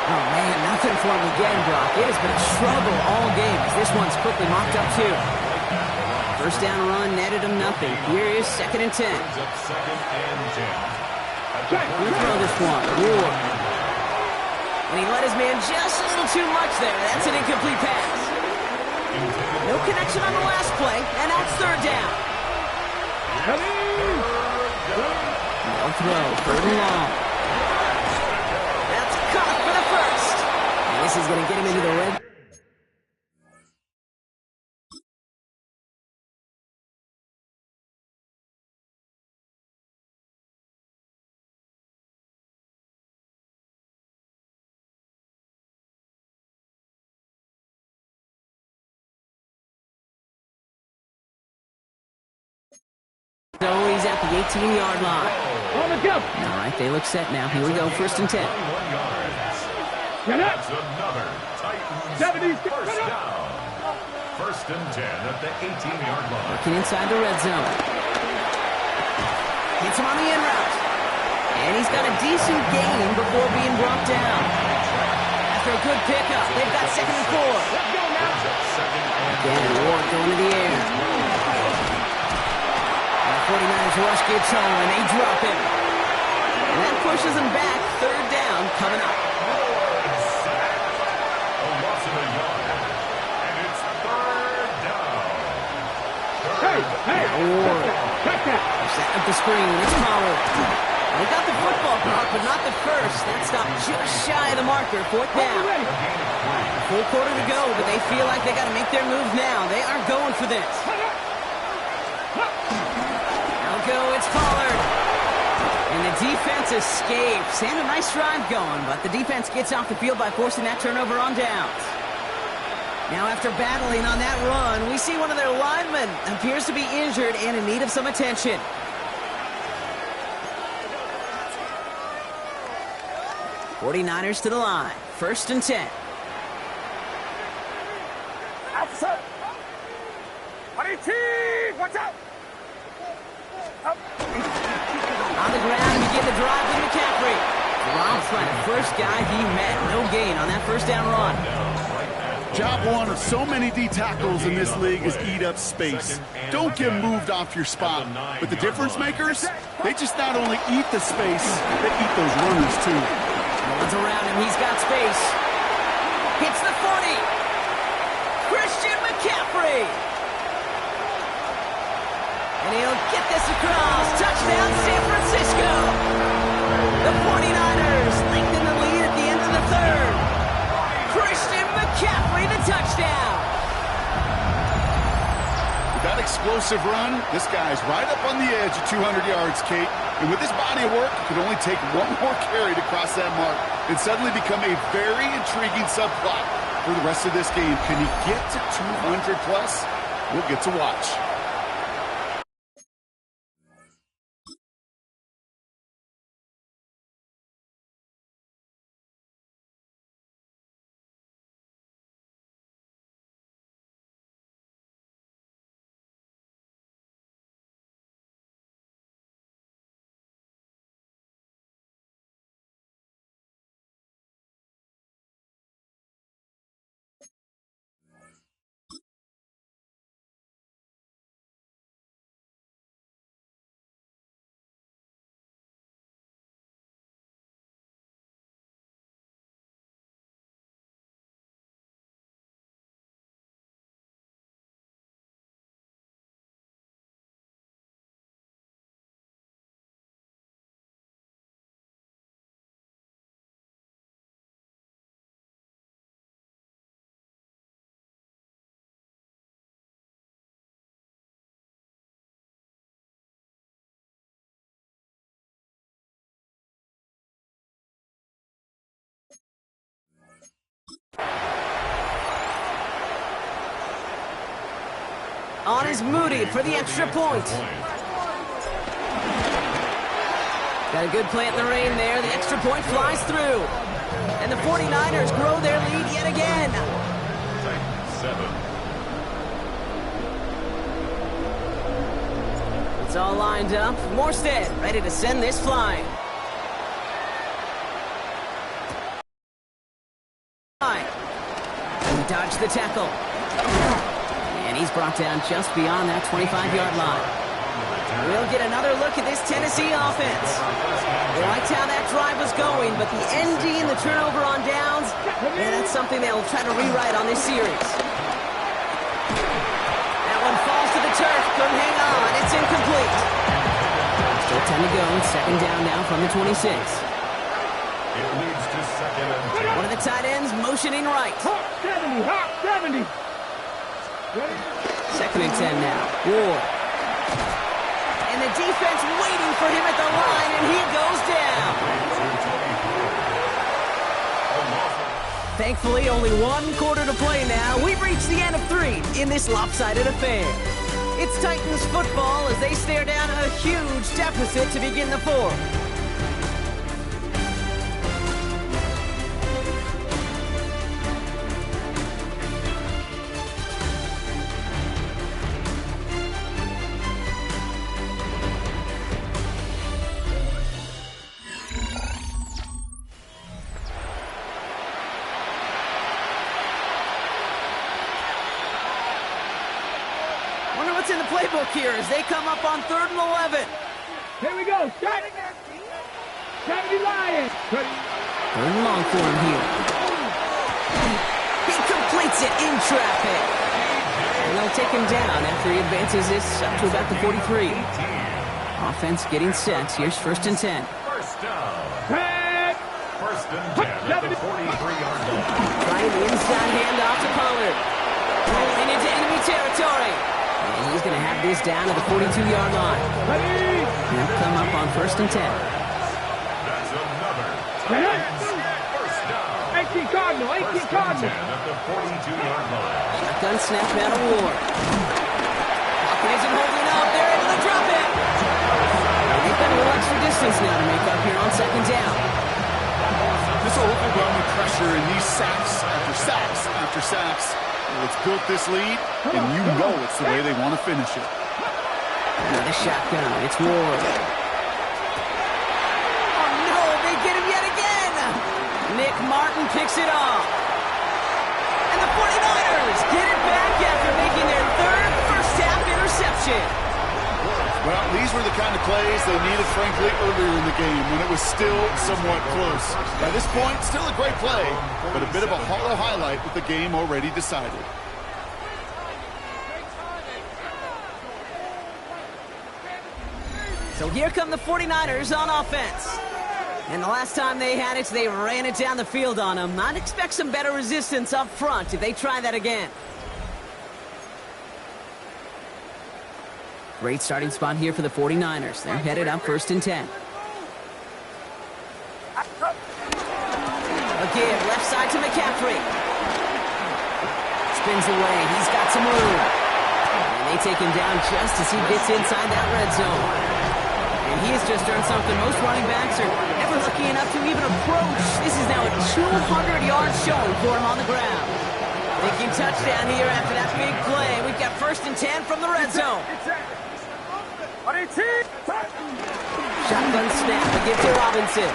Oh, man, nothing for him again, Brock. It has been a struggle all game as this one's quickly mocked up, too. 1st down run netted him nothing. Here is 2nd and 10. Brings up 2nd and 10. We'll throw this one. Ward. And he let his man just a little too much there. That's an incomplete pass. No connection on the last play, and that's 3rd down. No throw, 3rd and long. That's caught for the 1st. And this is going to get him into the red. So he's at the 18-yard line. All right, they look set now. Here we go, 1st and 10. 1 yard. That's another Titans 1st down. 1st and 10 at the 18-yard line. Working inside the red zone. Hits him on the in route. And he's got a decent gain before being brought down. After a good pickup, they've got 2nd and 4. Again, Ward going to the air. And the 49ers rush gets home, and they drop him. And that pushes them back. Third down coming up. A loss of a yard. And it's third down. Now Ward. Setting up the screen. It's Pollard. They got the football caught, but not the first. That stopped just shy of the marker. Fourth down. Full quarter to go, but they feel like they got to make their move now. They are going for this. Now go, it's Pollard. And the defense escapes. And a nice drive going, but the defense gets off the field by forcing that turnover on downs. Now after battling on that run, we see one of their linemen appears to be injured and in need of some attention. '49ers to the line. First and 10. Outside. Watch out. Up. On the ground to begin the drive with McCaffrey. Drops by the first guy he met. No gain on that first down run. Job one of so many D tackles in this league is eat up space. Don't get moved off your spot. But the difference makers, they just not only eat the space, they eat those runners too. Runs around him. He's got space. Hits the 40. Christian McCaffrey. And he'll get this across. Touchdown, San Francisco. The 49ers lengthen the lead at the end of the third. Christian McCaffrey, the touchdown. With that explosive run, this guy's right up on the edge of 200 yards, Kate. And with his body of work, he could only take one more carry to cross that mark and suddenly become a very intriguing subplot for the rest of this game. Can he get to 200 plus? We'll get to watch. On is Moody for the extra point. Got a good plant in the rain there. The extra point flies through. And the 49ers grow their lead yet again. 7. It's all lined up. Morstead ready to send this flying. And dodge the tackle. And he's brought down just beyond that 25-yard line. We'll get another look at this Tennessee offense. They liked how that drive was going, but the ND and the turnover on downs, that's something they'll try to rewrite on this series. That one falls to the turf. Couldn't hang on. It's incomplete. Still 10 to go. Second down now from the 26. It leads to second and 10. One of the tight ends motioning right. 70. Second and 10 now. Ward. And the defense waiting for him at the line, and he goes down. Thankfully, only one quarter to play now. We've reached the end of 3 in this lopsided affair. It's Titans football as they stare down a huge deficit to begin the fourth. work here as they come up on 3rd and 11. Here we go. Shot. 70 Lions. 3rd and long for him here. He completes it in traffic. And they'll take him down after he advances this up to about the 43. Offense getting set. Here's 1st and 10. First down. First and 10 at the 43-yard line. Trying the inside handoff to Pollard. Rolling into enemy territory. And he's going to have this down at the 42-yard line. He'll come up on 1st and 10. That's another Titans first down. 18 Cardinal. 18 First and Cardinal. 10 at the 42-yard line. Shotgun snap out of war. Hawkins isn't holding up. They're able to drop it. They've got a little extra distance now to make up here on 2nd down. This overwhelming pressure and these sacks after sacks after sacks. Well, it's built this lead, and you know it's the way they want to finish it. Another shotgun. It's Ward. Oh, no. They get him yet again. Nick Martin picks it off. And the 49ers get it back after making their 3rd first-half interception. Well, these were the kind of plays they needed, frankly, earlier in the game when it was still somewhat close. By this point, still a great play, but a bit of a hollow highlight with the game already decided. So here come the 49ers on offense. And the last time they had it, they ran it down the field on them. I'd expect some better resistance up front if they try that again. Great starting spot here for the 49ers. They're headed up 1st and 10. Again, left side to McCaffrey. Spins away. He's got some room. And they take him down just as he gets inside that red zone. And he has just earned something most running backs are never lucky enough to even approach. This is now a 200-yard showing for him on the ground. Thinking touchdown here after that big play. We've got 1st and 10 from the red zone. Shotgun snap, a give to Robinson.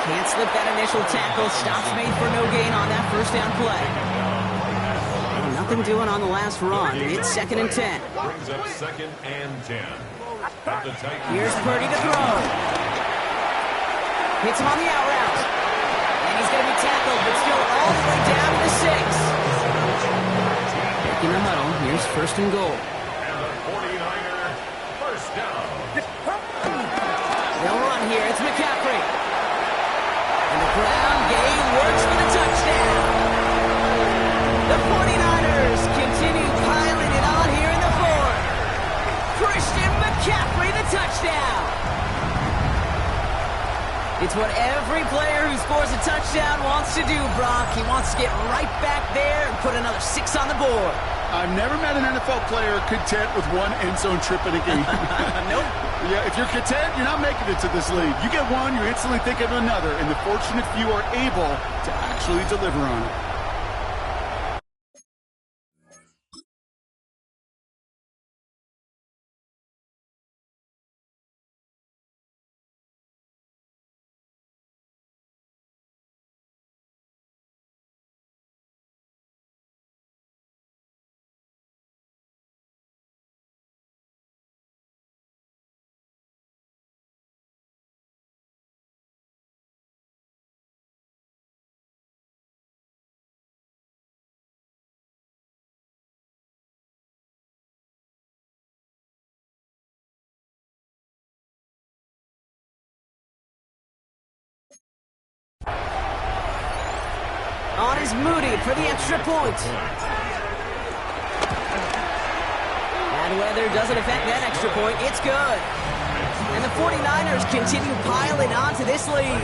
Can't slip that initial tackle. Stops made for no gain on that 1st down play. And nothing doing on the last run. It's 2nd and 10. Brings up 2nd and 10. At the Titans. Here's Purdy to throw. Hits him on the out route. And he's going to be tackled, but still all the way down to the 6. Back in the huddle. Here's 1st and goal. And the 49er first down. They'll run here. It's McCaffrey. And the ground game works for the touchdown. The 49ers continue piling it on here in the 4th. Christian McCaffrey, the touchdown. It's what every player who scores a touchdown wants to do, Brock. He wants to get right back there and put another 6 on the board. I've never met an NFL player content with one end zone trip in a game. Nope. Yeah, if you're content, you're not making it to this league. You get one, you're instantly thinking of another, and the fortunate few are able to actually deliver on it. On is Moody for the extra point. Bad weather doesn't affect that extra point. It's good. And the 49ers continue piling on to this lead.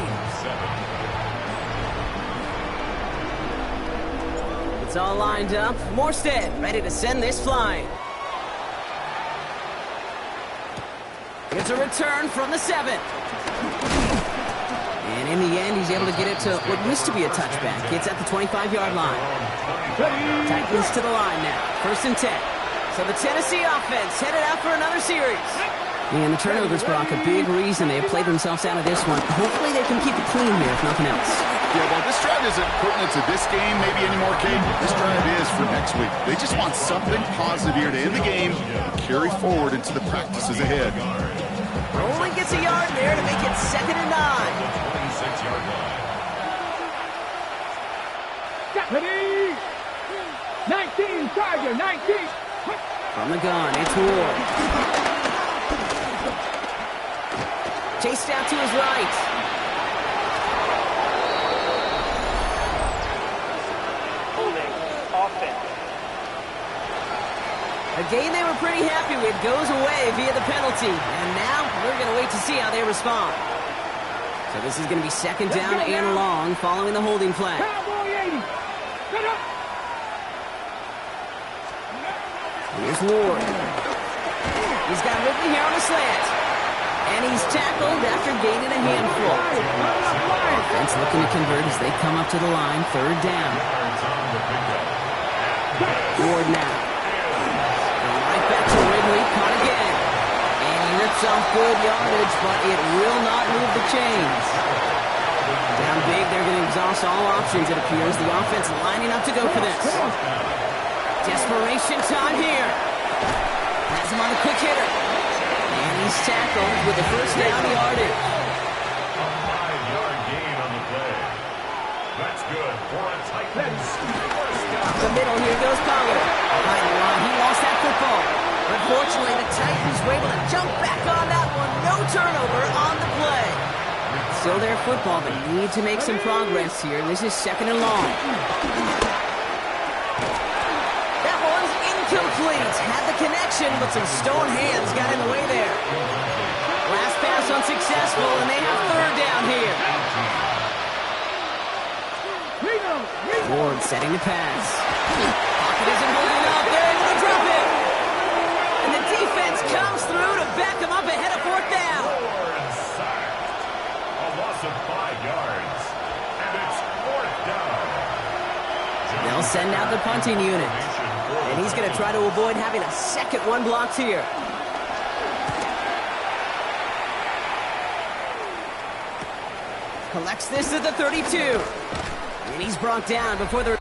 It's all lined up. Morstead ready to send this flying. It's a return from the 7. And in the end, he's able to get it to what used to be a touchback. It's at the 25-yard line. Titans to the line now. 1st and 10. So the Tennessee offense headed out for another series. And the turnovers, Brock, a big reason they have played themselves out of this one. Hopefully they can keep it clean here, if nothing else. Yeah, well, this drive isn't pertinent to this game maybe anymore, Kate. This drive is for next week. They just want something positive here to end the game and carry forward into the practices ahead. Only gets a yard there to make it 2nd and 9. 26-yard line. Ready? 19, Tiger, 19. From the gun, it's Ward. Chased out to his right. Holding, offense. A game they were pretty happy with goes away via the penalty. And now we're going to wait to see how they respond. So this is going to be 2nd down and long following the holding flag. Cowboy 80. Set up. Here's Ward. He's got Ridley here on a slant. And he's tackled after gaining a handful. Offense looking to convert as they come up to the line. 3rd down. Ward now. Right back to Ridley. Caught again. And he rips off good yardage, but it will not move the chains. Down big, they're going to exhaust all options, it appears. The offense lining up to go for this. Desperation time here. Has him on the quick hitter. And he's tackled with the 1st down yardage. A 5-yard gain on the play. That's good for a Titans first down. The middle, here goes Pollard. Behind the line, he lost that football. Unfortunately, the Titans were able to jump back on that one. No turnover on the play. Still their football, but need to make some progress here. This is 2nd and long. That one's incomplete. Had the connection, but some stone hands got in the way there. Last pass unsuccessful, and they have 3rd down here. Ward setting the pass. Pocket isn't moving up. They're able to drop it. And the defense comes through to back him up ahead of 4th down. Ward sacked. A loss of 5 yards. And it's 4th down. They'll send out the punting unit. And he's going to try to avoid having a second one blocked here. Collects this at the 32. And he's brought down before the...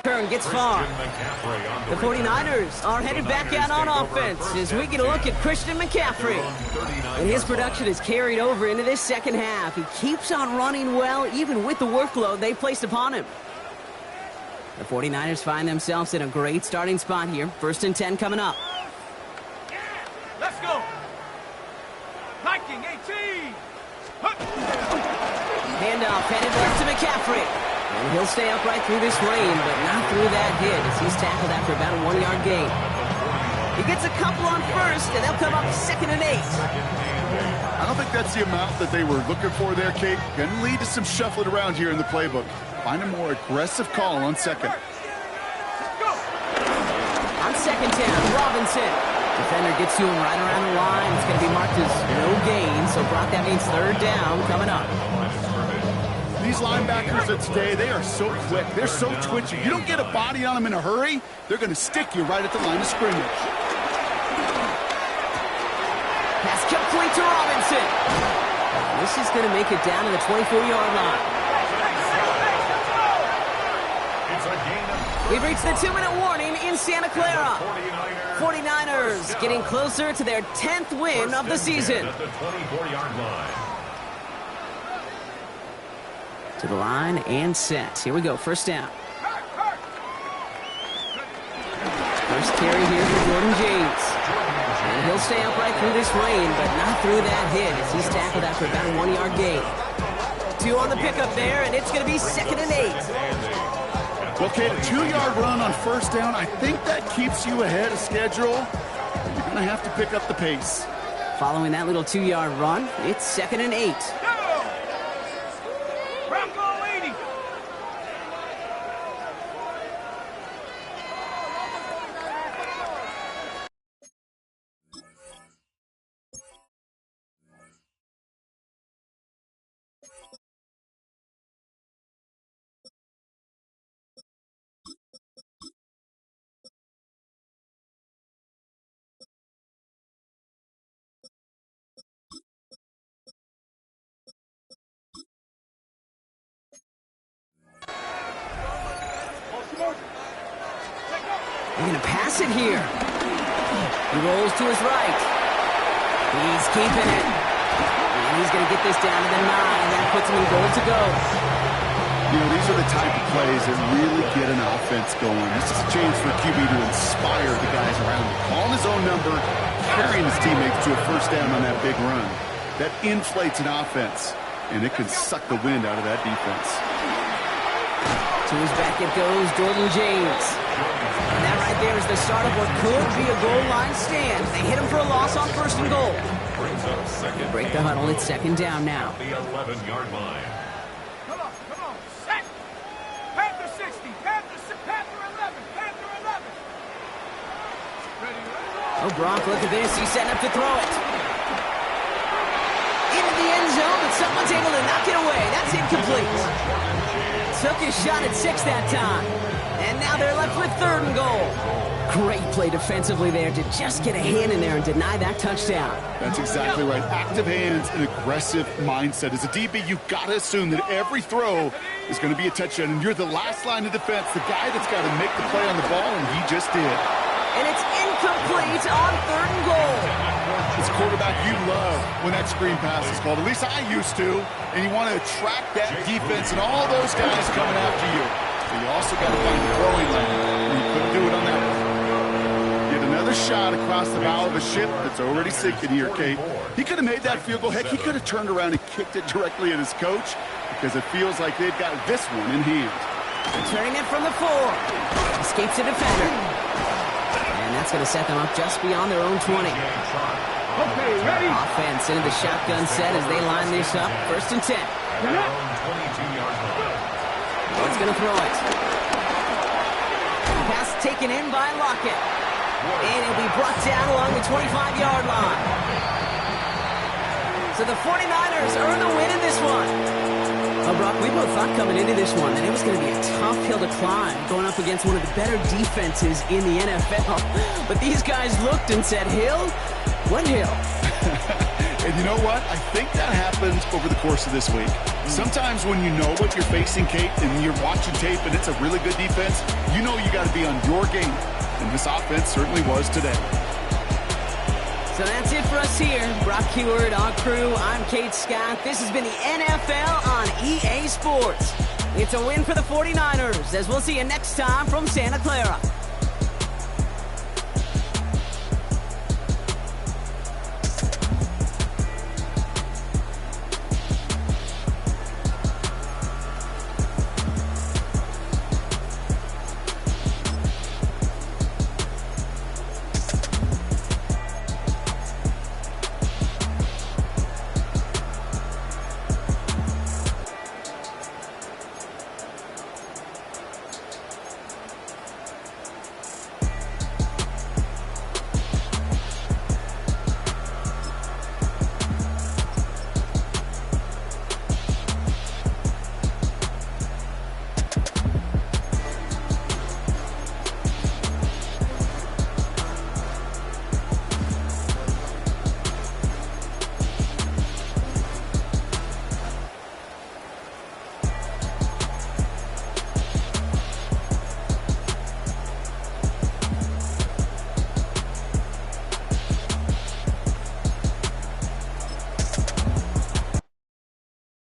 Turn gets far. The 49ers are headed back out on offense as we get a look at Christian McCaffrey. And his production is carried over into this 2nd half. He keeps on running well, even with the workload they placed upon him. The 49ers find themselves in a great starting spot here. 1st and 10 coming up. Let's go. Viking 18. Handoff headed left to McCaffrey. And he'll stay upright through this rain, but not through that hit as he's tackled after about a 1-yard gain. He gets a couple on 1st, and they'll come up 2nd and 8. I don't think that's the amount that they were looking for there, Kate. Going to lead to some shuffling around here in the playbook. Find a more aggressive call on 2nd. On 2nd down, Robinson. Defender gets to him right around the line. It's going to be marked as no gain, so Brock, that means 3rd down coming up. These linebackers of today, they are so quick. They're so twitchy. You don't get a body on them in a hurry, they're going to stick you right at the line of scrimmage. Pass complete to Robinson. This is going to make it down to the 24-yard line. We've reached the 2-minute warning in Santa Clara. 49ers getting closer to their 10th win of the season. At the 24-yard line. To the line and set. Here we go, 1st down. First carry here for Jordan James. And he'll stay upright through this rain, but not through that hit as he's tackled after about a 1-yard gain. 2 on the pickup there, and it's going to be 2nd and 8. Well, Kate, a 2-yard run on first down, I think that keeps you ahead of schedule. You're going to have to pick up the pace. Following that little 2-yard run, it's 2nd and 8. Bronco 80. They're going to pass it here. He rolls to his right. He's keeping it. And he's going to get this down to the 9, and that puts him in goal to go. You know, these are the type of plays that really get an offense going. This is a chance for QB to inspire the guys around him. Calling his own number, carrying his teammates to a first down on that big run. That inflates an offense, and it can suck the wind out of that defense. To his back it goes, Jordan James. And that right there is the start of what could be a goal line stand. They hit him for a loss on 1st and goal. Break the huddle, it's 2nd down now. The 11-yard line. Come on. Set. Panther 60. Panther 11. Panther 11. Ready. Oh, Brock, look at this. He's setting up to throw it. Into the end zone, but someone's able to knock it away. That's incomplete. Took his shot at 6 that time. And now they're left with 3rd and goal. Great play defensively there to just get a hand in there and deny that touchdown. That's exactly right. Active hands and aggressive mindset. As a DB, you've got to assume that every throw is going to be a touchdown. And you're the last line of defense, the guy that's got to make the play on the ball, and he just did. And it's incomplete on 3rd and goal. As a quarterback, you love when that screen pass is called. At least I used to. And you want to attract that defense and all those guys coming after you. But you also got to find the throwing lane. And you couldn't do it on that one. Get another shot across the bow of a ship that's already sinking here, Kate. He could have made that field goal. Heck, he could have turned around and kicked it directly at his coach because it feels like they've got this one in hand. Turning it from the 4. Escapes the defender. And that's going to set them up just beyond their own 20. Okay, ready. Offense into the shotgun set as they line this up. 1st and 10. He's going to throw it. Pass taken in by Lockett. And it'll be brought down along the 25-yard line. So the 49ers earn the win in this one. Oh, Brock, we both thought coming into this one that it was going to be a tough hill to climb, going up against one of the better defenses in the NFL. But these guys looked and said, Hill? What hill? And you know what? I think that happens over the course of this week. Sometimes when you know what you're facing, Kate, and you're watching tape and it's a really good defense, you know you got to be on your game. And this offense certainly was today. So that's it for us here. Brock Huard, our crew. I'm Kate Scott. This has been the NFL on EA Sports. It's a win for the 49ers, as we'll see you next time from Santa Clara.